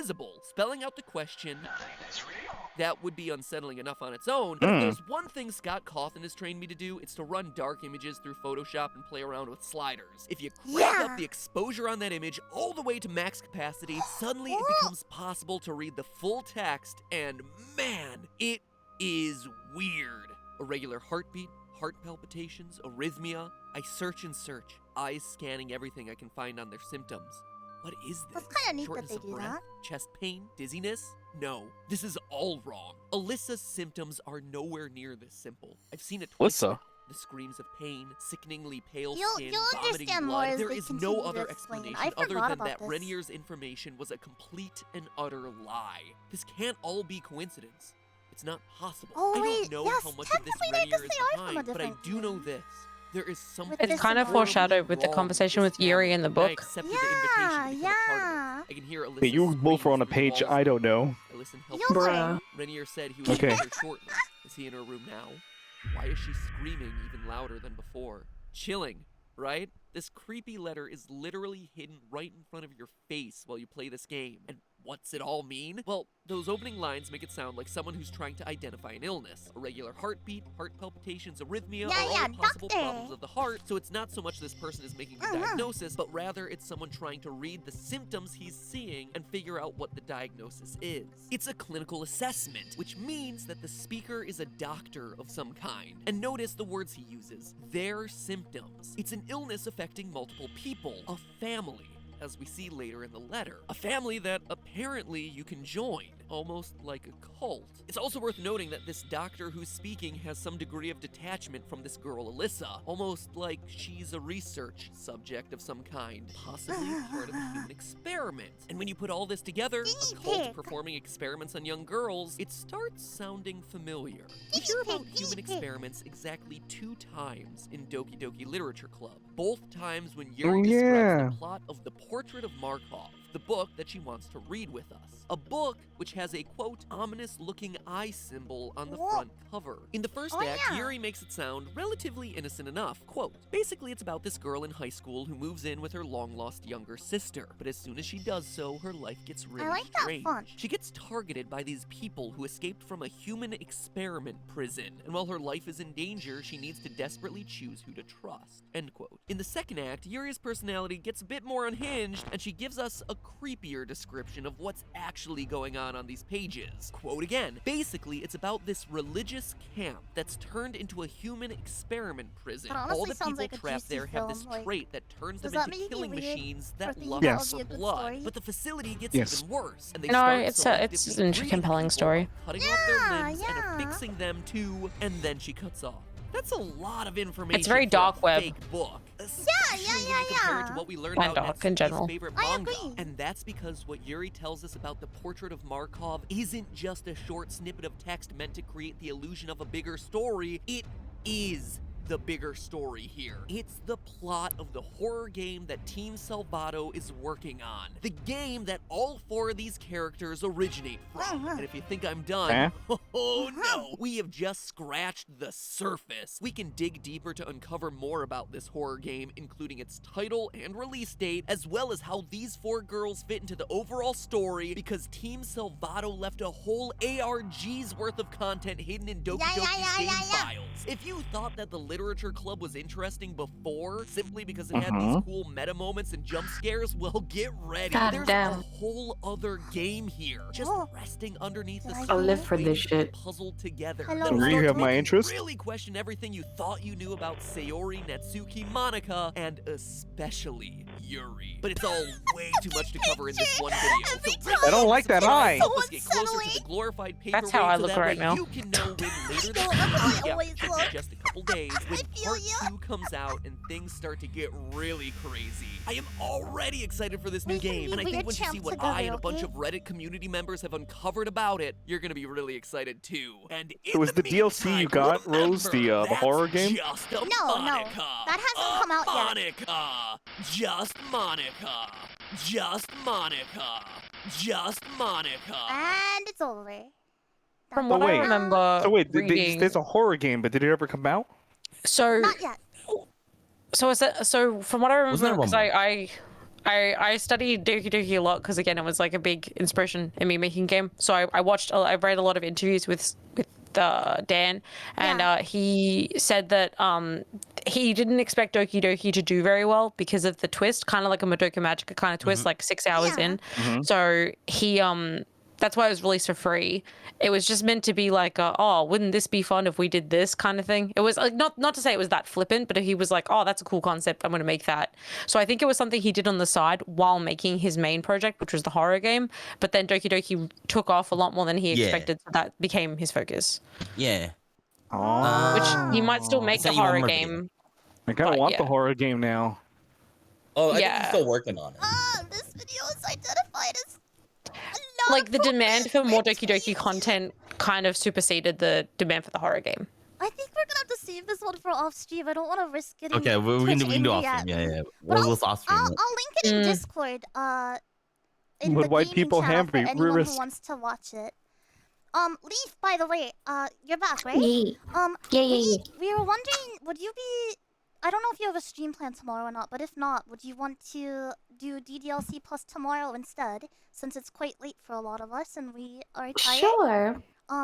invisible, spelling out the question. That would be unsettling enough on its own, but if there's one thing Scott Cawthon has trained me to do, it's to run dark images through Photoshop and play around with sliders. If you crank up the exposure on that image all the way to max capacity, suddenly it becomes possible to read the full text, and man, it is weird. Irregular heartbeat, heart palpitations, arrhythmia. I search and search, eyes scanning everything I can find on their symptoms. What is this? That's kind of neat that Shortness they of do breath? that. Chest pain? Dizziness? No, this is all wrong. Alyssa's symptoms are nowhere near this simple. I've seen it twice. Alyssa? now. The screams of pain, sickeningly pale You'll skin, understand vomiting more blood. as There we is continue no to other explain. explanation I other forgot than about that this. Renier's information was a complete and utter lie. This can't all be coincidence. It's not possible. Oh, I wait, don't know yes, how much of this technically they Renier just is say I from a behind, but I different do know team. this. There is something It's It's kind of horribly foreshadowed with the wrong conversation this with Yuri family, in the and I book. accepted the invitation to become a part of Yeah. it. I can hear Alyssa Hey, you both were on a screams through page walls. I don't know. I listen You'll helplessly. learn. Renier said he was Okay. with her shortly. Is he in her room now? Why is she screaming even louder than before? Chilling, right? This creepy letter is literally hidden right in front of your face while you play this game. And what's it all mean? Well, those opening lines make it sound like someone who's trying to identify an illness. Irregular heartbeat, heart palpitations, arrhythmia are all possible doctor. problems of the heart, so it's not so much this person is making the diagnosis, but rather it's someone trying to read the symptoms he's seeing and figure out what the diagnosis is. It's a clinical assessment, which means that the speaker is a doctor of some kind. And notice the words he uses, their symptoms. It's an illness affecting multiple people, a family, as we see later in the letter. A family that apparently you can join, almost like a cult. It's also worth noting that this doctor who's speaking has some degree of detachment from this girl Alyssa, almost like she's a research subject of some kind, possibly part of a human experiment. And when you put all this together, a cult performing experiments on young girls, it starts sounding familiar. We hear about human experiments exactly 2 times in Doki Doki Literature Club. Both times when Yuri describes the plot of The Portrait of Markov, the book that she wants to read with us. A book which has a, quote, ominous-looking eye symbol on the front cover. In the first act, Yuri makes it sound relatively innocent enough. Quote, basically it's about this girl in high school who moves in with her long-lost younger sister. But as soon as she does so, her life gets really strange. She gets targeted by these people who escaped from a human experiment prison. And while her life is in danger, she needs to desperately choose who to trust. End quote. In the second act, Yuri's personality gets a bit more unhinged, and she gives us a creepier description of what's actually going on these pages. Quote again, basically it's about this religious camp that's turned into a human experiment prison. All the people trapped there have this trait that turns them into killing machines that lust for blood. But the facility gets even worse, and they start it's an compelling story. cutting off their limbs and affixing them to, and then she cuts off. That's a lot of information. It's very for dark a web. fake book. Compared to what we learned And about dark in general. favorite manga. And that's because what Yuri tells us about the Portrait of Markov isn't just a short snippet of text meant to create the illusion of a bigger story. It is the bigger story here. It's the plot of the horror game that Team Salvato is working on. The game that all 4 of these characters originate from. And if you think I'm done, oh no, we have just scratched the surface. We can dig deeper to uncover more about this horror game, including its title and release date, as well as how these 4 girls fit into the overall story, because Team Salvato left a whole ARG's worth of content hidden in Doki Doki's game files. If you thought that the Literature Club was interesting before, simply because it had these cool meta moments and jump scares, well, get ready. There's a whole other game here, just resting underneath the surface. I'll live for this shit. Puzzled together. You have my interest? Really question everything you thought you knew about Sayori, Natsuki, Monica, and especially Yuri. But it's all way too much to cover in this one video. So I don't like that eye. help us get closer to the glorified paperweight. That's how I so look that right way now. You can know when later this week, in just a couple days, when part 2 comes out and things start to get really crazy. I am already excited for this new game, and I think once you see what I and a bunch of Reddit community members have uncovered about it, you're gonna be really excited too. And So is the DLC you got, Rose, the horror game? Just a No, Monica. that hasn't come out yet. Monica. Just Monica. Just Monica. Just Monica. And it's over. From what I remember So wait, reading, there's a horror game, but did it ever come out? so Not yet. so is that so? From what I remember, Wasn't there because one I I studied Doki Doki a lot because again it was like a big inspiration in me making a game. So I read a lot of interviews with Dan, and he said that he didn't expect Doki Doki to do very well because of the twist, kind of like a Madoka Magica kind of twist, like 6 hours in. So he that's why it was released for free. It was just meant to be like, oh, wouldn't this be fun if we did this kind of thing? It was like not to say it was that flippant, but he was like, oh, that's a cool concept. I'm going to make that. So I think it was something he did on the side while making his main project, which was the horror game. But then Doki Doki took off a lot more than he expected. So that became his focus. Yeah. Which he might still make the horror game. I kind of want the horror game now. Oh, I think he's still working on it. This video is identified as like the demand for more Doki Doki content kind of superseded the demand for the horror game. I think we're gonna have to save this one for off stream. I don't want to risk getting Okay, we can do off stream. Yeah. We'll off stream. I'll link it in Discord. In But the white gaming people channel have for me. anyone Risk. who wants to watch it. Leaf, by the way, you're back, right? Yeah. We were wondering, would you be? I don't know if you have a stream plan tomorrow or not, but if not, would you want to do DDLC plus tomorrow instead, since it's quite late for a lot of us and we are tired? Sure.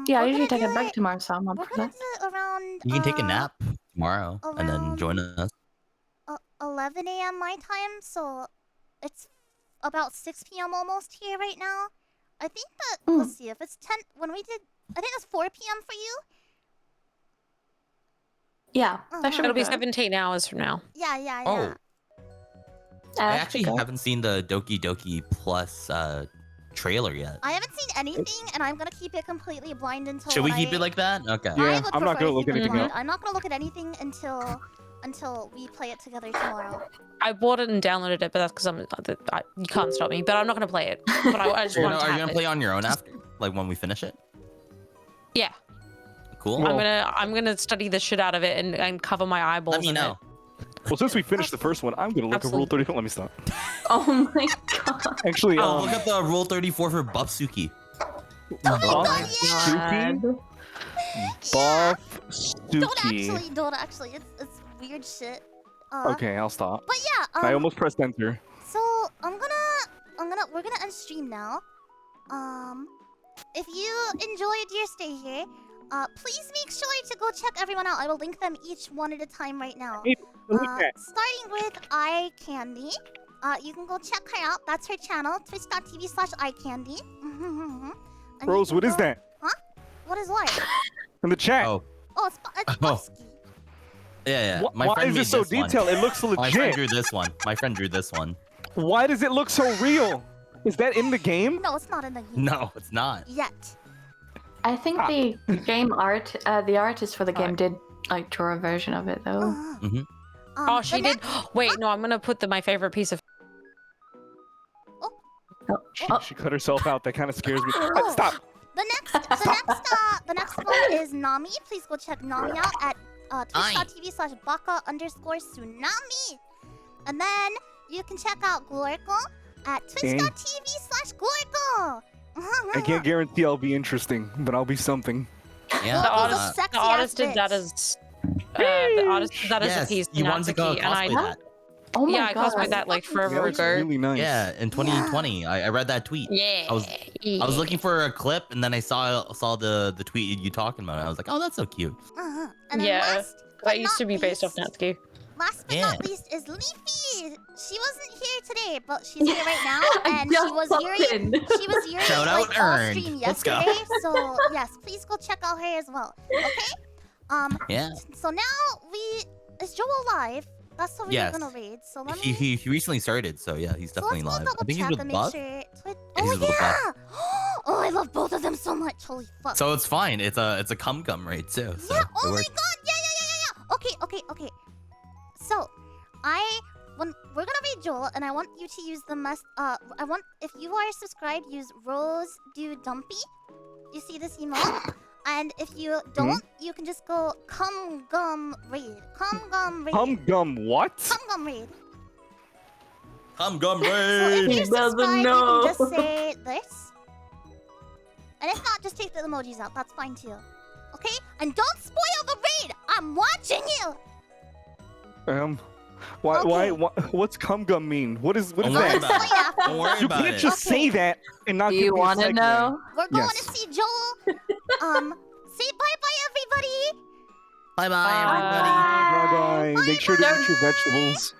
Yeah, I we're usually gonna take a do break it- tomorrow, so I'm up We're for gonna that. do it around. You can take a nap tomorrow and then join us. 11 a.m. my time, so it's about 6 p.m. almost here right now. I think that, let's see, if it's 10, when we did, I think it's 4 p.m. for you? Yeah, that should It'll be good. 17 hours from now. Yeah. Oh, I That's actually good. haven't seen the Doki Doki Plus trailer yet. I haven't seen anything, and I'm gonna keep it completely blind until Should we when keep it like that? Okay. Yeah, I would I'm not prefer gonna to look keep it anything blind. up. I'm not gonna look at anything until we play it together tomorrow. I bought it and downloaded it, but that's because you can't stop me. But I'm not going to play it. But I just want to Are you have gonna it. play on your own after, like when we finish it? Yeah, Cool. Well- I'm gonna study the shit out of it and cover my eyeballs. Let me in know. Well, since we finished the first one, I'm gonna look at Rule 34. Let me stop. Oh my god. Actually, Oh, look at the Rule 34 for Buffsuki. Buff Suki. Buff Suki. Don't actually. It's weird shit. Okay, I'll stop. But yeah. I almost pressed enter. So we're gonna end stream now. If you enjoyed your stay here, please make sure to go check everyone out. I will link them each one at a time right now. Starting with Eye Candy. You can go check her out. That's her channel, twitch.tv/eyecandy. Rose, what is that? Huh? What is what? In the chat. Oh, Oh, it's Buffsky. yeah. Wh- My why friend is made it so this one. detailed? It looks My friend legit. drew this one. My friend drew this one. Why does it look so real? Is that in the game? No, it's not in the game No, it's not. yet. I think the game art, the artist for the game did like draw a version of it though. Oh, she the did. next- Wait, no, I'm gonna put my favorite piece of. She cut herself out. That kind of scares me. Oh. Stop. The next one is Nami. Please go check Nami out at twitch.tv/baka_tsunami. And then you can check out Glorko at twitch.tv/Glorko. I can't guarantee I'll be interesting, but I'll be something. Yeah. The Those are artist, sexy the artist ass did that bits. as. The artist did that as Yes, a piece. you in wanted to go Natsuki, and cosplay that. Oh my yeah, I god. cosplayed that like Yeah, forever looks ago. really nice. Yeah, in 2020, I read that tweet. Yeah. I was looking for a clip, and then I saw the tweet you talking about. It. I was like, oh, that's so cute. And then Yeah, last but That used to not be based off least- Natsuki. Last but Yeah. not least is Leafy. She wasn't here today, but she's here right now, and just she was popped here. in. She was here Shout out like all earned. stream Let's go. yesterday. So yes, please go check out her as well. Okay. Yeah. So now is Joe alive? That's what we're Yes. gonna raid. So let me. He recently started, so yeah, he's So definitely let's live. go I double think he's check with and Buff. make sure. Yeah, Oh he's with Buff. yeah! Oh, I love both of them so much. Holy fuck. So it's fine. It's a cum raid too. So Yeah. it Oh my works. god. Yeah. Okay. So, when we're gonna read Joel, and I want you to use the I want, if you are subscribed, use RoseDoodle. You see this emote? And if you don't, you can just go cum gum raid. Cum gum raid. Hum gum what? Cum gum raid. Cum gum So if raid. you're He doesn't subscribed, know. you can just say this. And if not, just take the emojis out. That's fine too. Okay? And don't spoil the raid! I'm watching you! Why? What's cum gum mean? What is Don't worry that? about it. Don't worry You about can't it. just say that and not Do give you me a want to segue. know? We're going Yes. to see Joel. Say bye-bye, everybody. Bye bye, everybody. Bye bye. Make sure to eat your vegetables.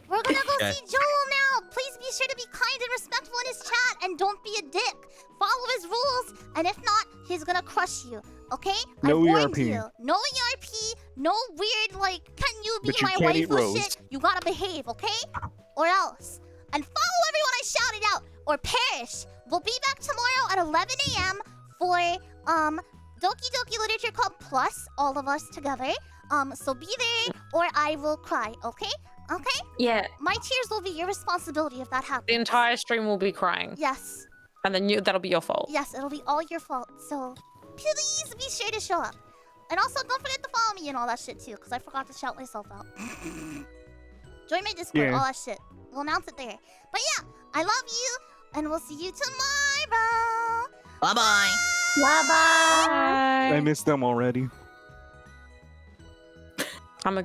We're gonna go Okay. see Joel now. Please be sure to be kind and respectful in his chat, and don't be a dick. Follow his rules, and if not, he's gonna crush you. Okay? No I warned ERP. you. No ERP. No weird like, can you be But you my can't eat waifu roast. shit? You gotta behave, okay? Or else. And follow everyone I shouted out, or perish. We'll be back tomorrow at 11 a.m. for Doki Doki Literature Club plus all of us together. So be there, or I will cry. Okay? Okay? Yeah. My tears will be your responsibility if that happens. The entire stream will be crying, Yes. and then that'll be your fault. Yes, it'll be all your fault. So please be sure to show up. And also don't forget to follow me and all that shit too, because I forgot to shout myself out. Join my Discord, Yeah. all that shit. We'll announce it there. But yeah, I love you, and we'll see you tomorrow. Bye bye. Bye bye. I miss them already. I'm a